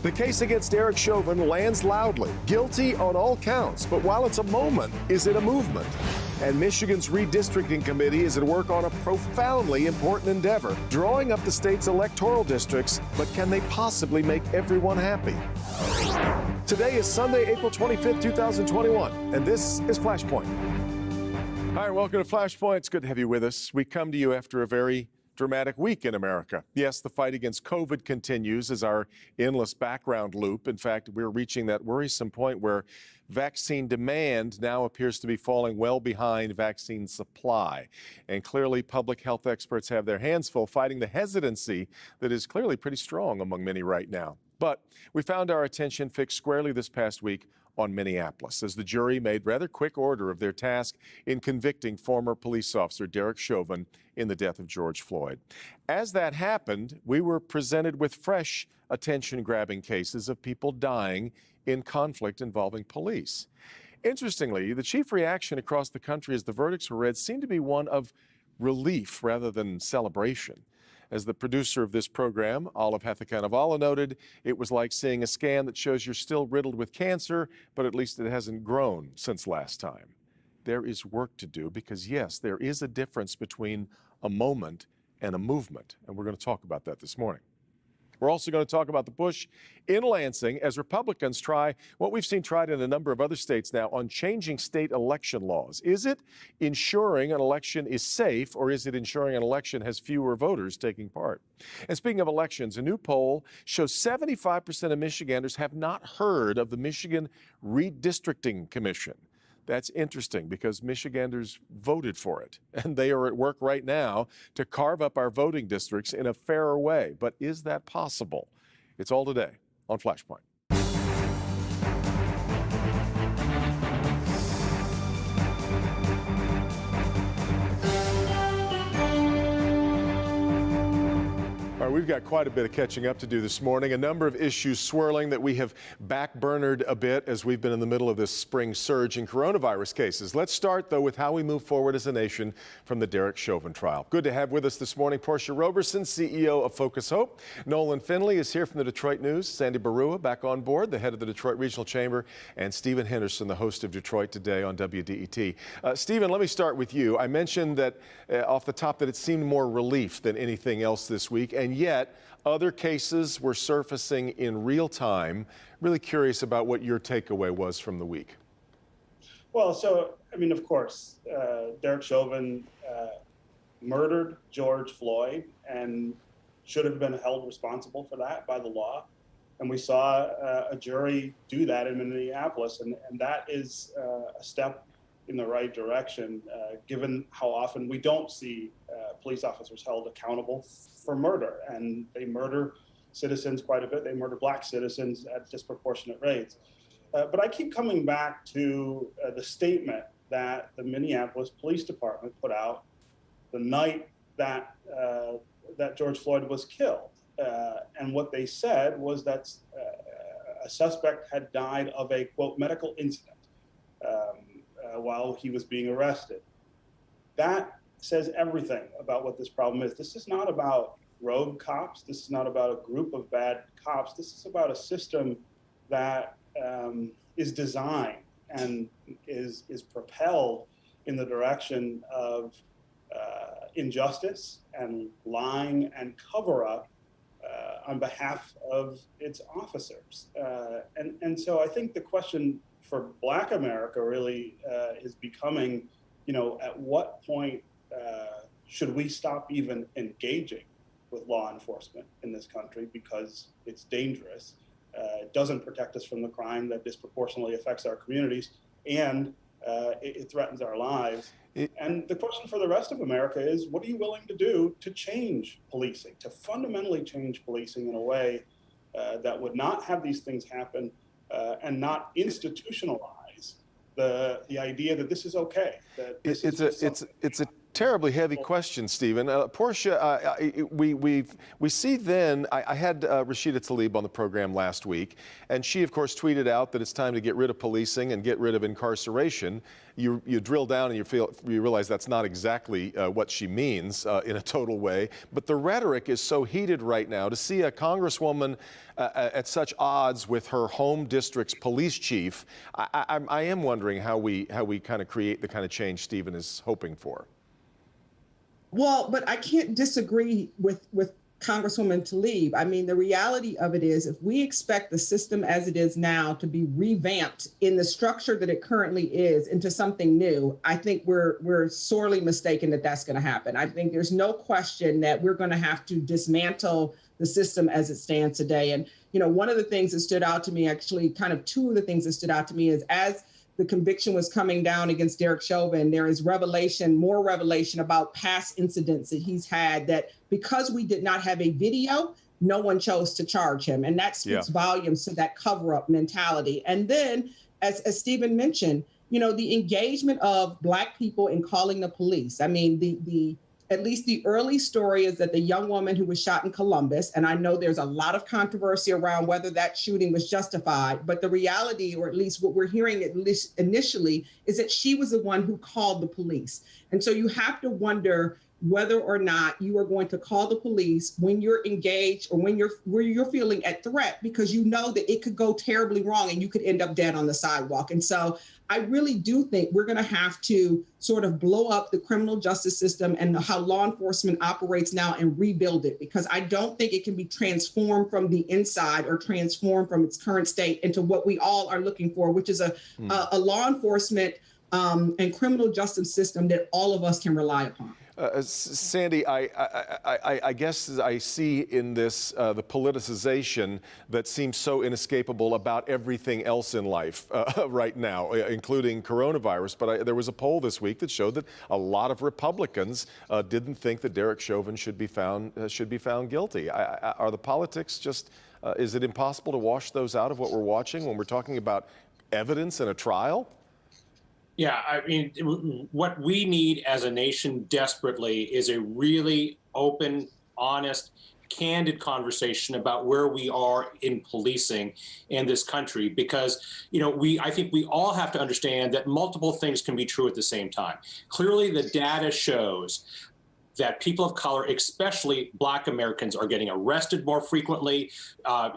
The case against Derek Chauvin lands loudly, guilty on all counts. But while it's a moment, is it a movement? And Michigan's redistricting committee is at work on a profoundly important endeavor, drawing up the state's electoral districts. But can they possibly make everyone happy? Today is Sunday, April 25th, 2021, and this is Flashpoint. Hi, welcome to Flashpoint. It's good to have you with us. We come to you after a very dramatic week in America. Yes, the fight against COVID continues as our endless background loop. In fact, we're reaching that worrisome point where vaccine demand now appears to be falling well behind vaccine supply. And clearly, public health experts have their hands full fighting the hesitancy that is clearly pretty strong among many right now. But we found our attention fixed squarely this past week on Minneapolis as the jury made rather quick order of their task in convicting former police officer Derek Chauvin in the death of George Floyd. As that happened, we were presented with fresh attention-grabbing cases of people dying in conflict involving police. Interestingly, the chief reaction across the country as the verdicts were read seemed to be one of relief rather than celebration. As the producer of this program, Olive Hethikanavalla, noted, it was like seeing a scan that shows you're still riddled with cancer, but at least it hasn't grown since last time. There is work to do because, yes, there is a difference between a moment and a movement, and we're going to talk about that this morning. We're also going to talk about the push in Lansing as Republicans try what we've seen tried in a number of other states now on changing state election laws. Is it ensuring an election is safe, or is it ensuring an election has fewer voters taking part? And speaking of elections, a new poll shows 75% of Michiganders have not heard of the Michigan Redistricting Commission. That's interesting because Michiganders voted for it, and they are at work right now to carve up our voting districts in a fairer way. But is that possible? It's all today on Flashpoint. All right, we've got quite a bit of catching up to do this morning. A number of issues swirling that we have backburnered a bit as we've been in the middle of this spring surge in coronavirus cases. Let's start, though, with how we move forward as a nation from the Derek Chauvin trial. Good to have with us this morning Portia Roberson, CEO of Focus Hope. Nolan Finley is here from the Detroit News. Sandy Barua back on board, the head of the Detroit Regional Chamber, and Stephen Henderson, the host of Detroit Today on WDET. Stephen, let me start with you. I mentioned that off the top that it seemed more relief than anything else this week, and yet other cases were surfacing in real time. Really curious about what your takeaway was from the week. Well, so, I mean, of course, Derek Chauvin murdered George Floyd and should have been held responsible for that by the law. And we saw a jury do that in Minneapolis, and that is a step in the right direction, given how often we don't see police officers held accountable for murder. And they murder citizens quite a bit. They murder black citizens at disproportionate rates. But I keep coming back to the statement that the Minneapolis Police Department put out the night that that George Floyd was killed. And what they said was that a suspect had died of a, quote, medical incident while he was being arrested. That says everything about what this problem is. This is not about rogue cops. This is not about a group of bad cops. This is about a system that is designed and is propelled in the direction of injustice and lying and cover-up on behalf of its officers. And so I think the question for Black America really is becoming, you know, at what point should we stop even engaging with law enforcement in this country because it's dangerous, it doesn't protect us from the crime that disproportionately affects our communities, and it threatens our lives. And the question for the rest of America is, what are you willing to do to change policing, to fundamentally change policing in a way that would not have these things happen and not institutionalize the idea that this is okay. That this Terribly heavy question, Stephen. Portia, we see then, I had Rashida Tlaib on the program last week, and she, of course, tweeted out that it's time to get rid of policing and get rid of incarceration. You drill down and you realize that's not exactly what she means in a total way. But the rhetoric is so heated right now. To see a congresswoman at such odds with her home district's police chief, I am wondering how we kind of create the kind of change Stephen is hoping for. Well, but I can't disagree with Congresswoman Tlaib. I mean, the reality of it is, if we expect the system as it is now to be revamped in the structure that it currently is into something new, I think we're sorely mistaken that that's going to happen. I think there's no question that we're going to have to dismantle the system as it stands today. And, you know, one of the things that stood out to me, actually, kind of two of the things that stood out to me is, as the conviction was coming down against Derek Chauvin, there is more revelation about past incidents that he's had, that because we did not have a video, no one chose to charge him. And that speaks volumes to that cover-up mentality. And then, as Stephen mentioned, you know, the engagement of Black people in calling the police. I mean, at least the early story is that the young woman who was shot in Columbus, and I know there's a lot of controversy around whether that shooting was justified, but the reality, or at least what we're hearing at least initially, is that she was the one who called the police. And so you have to wonder whether or not you are going to call the police when you're engaged or when you're feeling a threat, because you know that it could go terribly wrong and you could end up dead on the sidewalk. And so I really do think we're going to have to sort of blow up the criminal justice system and how law enforcement operates now and rebuild it, because I don't think it can be transformed from the inside or transformed from its current state into what we all are looking for, which is a law enforcement and criminal justice system that all of us can rely upon. Sandy, I guess I see in this the politicization that seems so inescapable about everything else in life right now, including coronavirus. But there was a poll this week that showed that a lot of Republicans didn't think that Derek Chauvin should be found guilty. Are the politics just? Is it impossible to wash those out of what we're watching when we're talking about evidence in a trial? Yeah, I mean, what we need as a nation desperately is a really open, honest, candid conversation about where we are in policing in this country, because, you know, I think we all have to understand that multiple things can be true at the same time. Clearly, the data shows that people of color, especially Black Americans, are getting arrested more frequently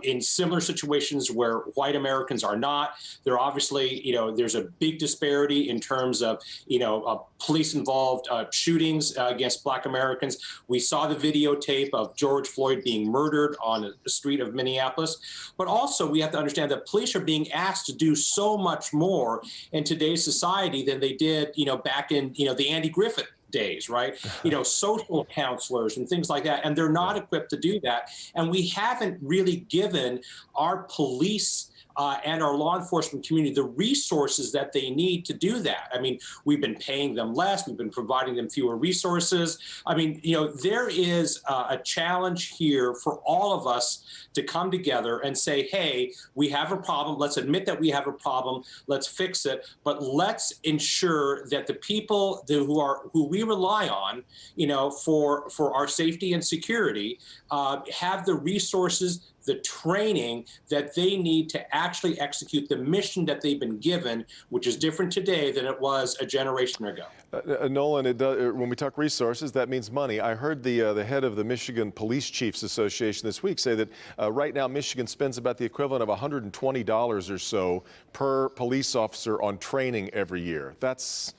in similar situations where white Americans are not. There obviously, you know, there's a big disparity in terms of, you know, police-involved shootings against Black Americans. We saw the videotape of George Floyd being murdered on the street of Minneapolis. But also, we have to understand that police are being asked to do so much more in today's society than they did, you know, back in, you know, the Andy Griffith days, right? You know, social counselors and things like that. And they're not equipped to do that. And we haven't really given our police and our law enforcement community the resources that they need to do that. I mean, we've been paying them less. We've been providing them fewer resources. I mean, you know, there is a challenge here for all of us to come together and say, hey, we have a problem. Let's admit that we have a problem. Let's fix it. But let's ensure that the people who we rely on, you know, for our safety and security have the resources, the training that they need to actually execute the mission that they've been given, which is different today than it was a generation ago. Nolan, when we talk resources, that means money. I heard the head of the Michigan Police Chiefs Association this week say that right now Michigan spends about the equivalent of $120 or so per police officer on training every year. That's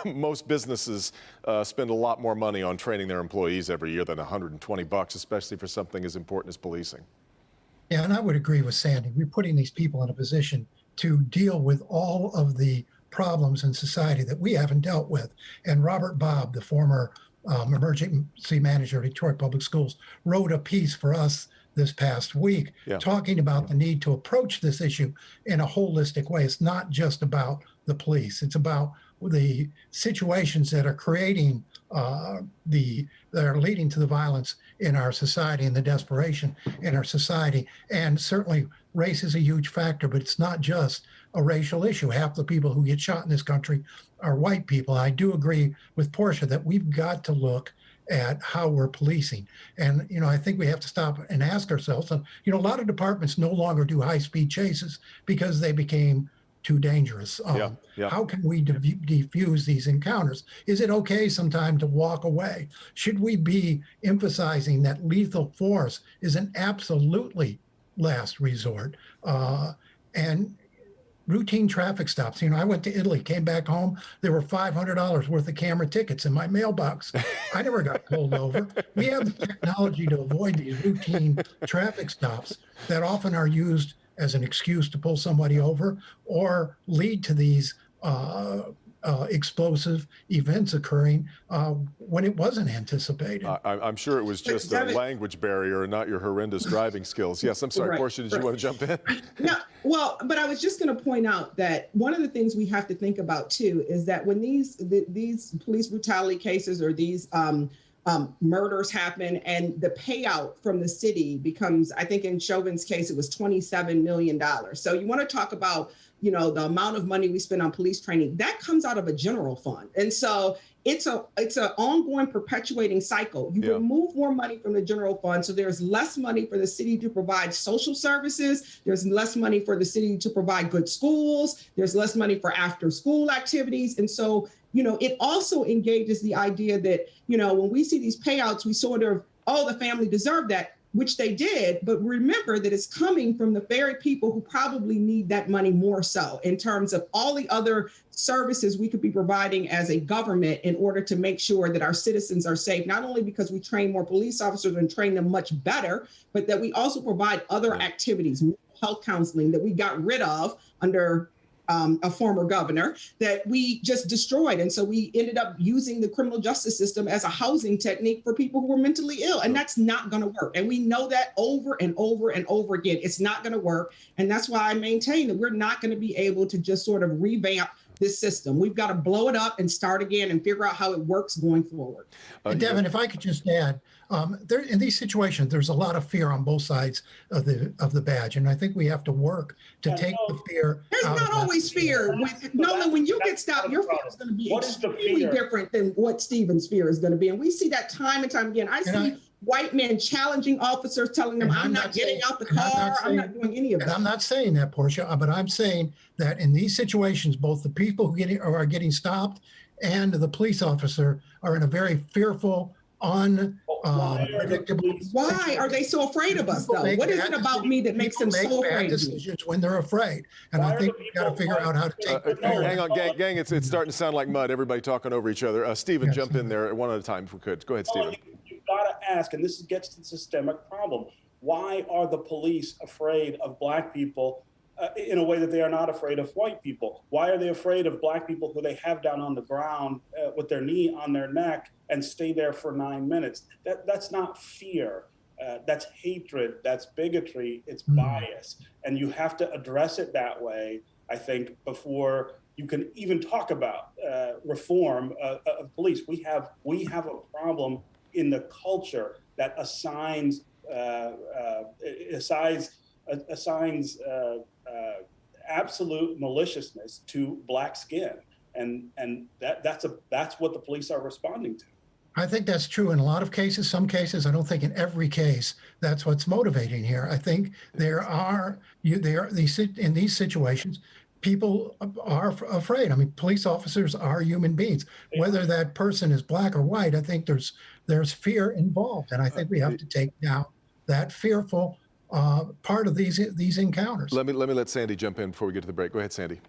most businesses spend a lot more money on training their employees every year than $120, especially for something as important as policing. Yeah, and I would agree with Sandy. We're putting these people in a position to deal with all of the problems in society that we haven't dealt with. And Robert Bobb, the former emergency manager of Detroit Public Schools, wrote a piece for us this past week talking about the need to approach this issue in a holistic way. It's not just about the police. It's about the situations that are creating that are leading to the violence in our society and the desperation in our society. And certainly race is a huge factor, but it's not just a racial issue. Half the people who get shot in this country are white people. I do agree with Portia that we've got to look at how we're policing. And, I think we have to stop and ask ourselves, a lot of departments no longer do high-speed chases because they became too dangerous. How can we defuse these encounters? Is it okay sometime to walk away? Should we be emphasizing that lethal force is an absolutely last resort? And routine traffic stops. I went to Italy, came back home, there were $500 worth of camera tickets in my mailbox. I never got pulled over. We have the technology to avoid these routine traffic stops that often are used as an excuse to pull somebody over or lead to these explosive events occurring when it wasn't anticipated. I'm sure it was just a language barrier and not your horrendous driving skills. Yes, I'm sorry, Right, Portia, did you want to jump in? No, well, but I was just going to point out that one of the things we have to think about too is that when these police brutality cases or these murders happen and the payout from the city becomes, I think in Chauvin's case, it was $27 million. So you want to talk about, the amount of money we spend on police training, that comes out of a general fund. And so it's an ongoing perpetuating cycle. You remove more money from the general fund. So there's less money for the city to provide social services. There's less money for the city to provide good schools. There's less money for after school activities. And so, it also engages the idea that, when we see these payouts, we sort of, the family deserved that, which they did. But remember that it's coming from the very people who probably need that money more so in terms of all the other services we could be providing as a government in order to make sure that our citizens are safe, not only because we train more police officers and train them much better, but that we also provide other activities, mental health counseling that we got rid of under a former governor that we just destroyed. And so we ended up using the criminal justice system as a housing technique for people who were mentally ill. And that's not going to work. And we know that over and over and over again, it's not going to work. And that's why I maintain that we're not going to be able to just sort of revamp this system. We've got to blow it up and start again and figure out how it works going forward. And Devin, if I could just add, in these situations, there's a lot of fear on both sides of the badge, and I think we have to work to take the fear. There's not always fear. Nolan, when you get stopped, your fear is going to be extremely different than what Stephen's fear is going to be, and we see that time and time again. I see white men challenging officers, telling them, "I'm not getting out the car. I'm not doing any of that." And I'm not saying that, Portia, but I'm saying that in these situations, both the people who are getting stopped and the police officer are in a very fearful, unpredictable. Why are they so afraid of us, though? What is it about me that makes them so afraid of me? Decisions when they're afraid, and I think we've got to figure out how to take. Hang on, gang. It's starting to sound like mud. Everybody talking over each other. Stephen, jump in there one at a time if we could. Go ahead, Stephen. You've got to ask, and this gets to the systemic problem. Why are the police afraid of black people in a way that they are not afraid of white people? Why are they afraid of black people who they have down on the ground with their knee on their neck and stay there for 9 minutes? That's not fear. That's hatred. That's bigotry. It's bias. And you have to address it that way, I think, before you can even talk about reform of police. We have a problem in the culture that assigns absolute maliciousness to black skin, and that's what the police are responding to. I think that's true in a lot of cases. Some cases, I don't think in every case that's what's motivating here. I think in these situations, people are afraid. I mean, police officers are human beings. Whether that person is black or white, I think there's fear involved, and I think we have to take down that fearful part of these encounters. Let me let Sandy jump in before we get to the break. Go ahead, Sandy.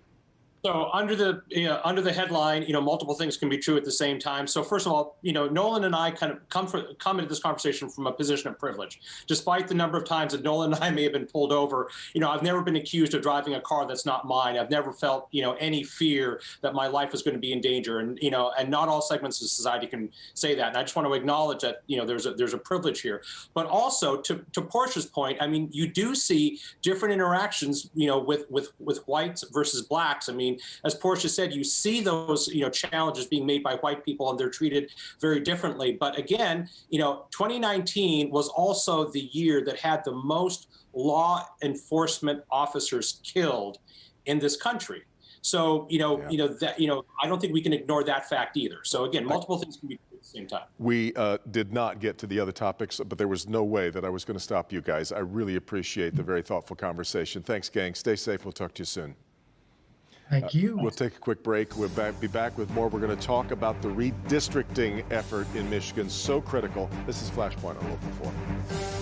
So under the headline, multiple things can be true at the same time. So first of all, Nolan and I kind of come into this conversation from a position of privilege. Despite the number of times that Nolan and I may have been pulled over, I've never been accused of driving a car that's not mine. I've never felt, any fear that my life is going to be in danger. And, and not all segments of society can say that. And I just want to acknowledge that, there's a privilege here. But also to Portia's point, I mean, you do see different interactions, with whites versus blacks. I mean, mean, as Portia said, you see those, challenges being made by white people, and they're treated very differently. But again, 2019 was also the year that had the most law enforcement officers killed in this country. So, I don't think we can ignore that fact either. So again, multiple things can be true at the same time. We did not get to the other topics, but there was no way that I was going to stop you guys. I really appreciate the very thoughtful conversation. Thanks, gang. Stay safe. We'll talk to you soon. Thank you. We'll take a quick break. We'll be back with more. We're going to talk about the redistricting effort in Michigan, so critical. This is Flashpoint on Local 4.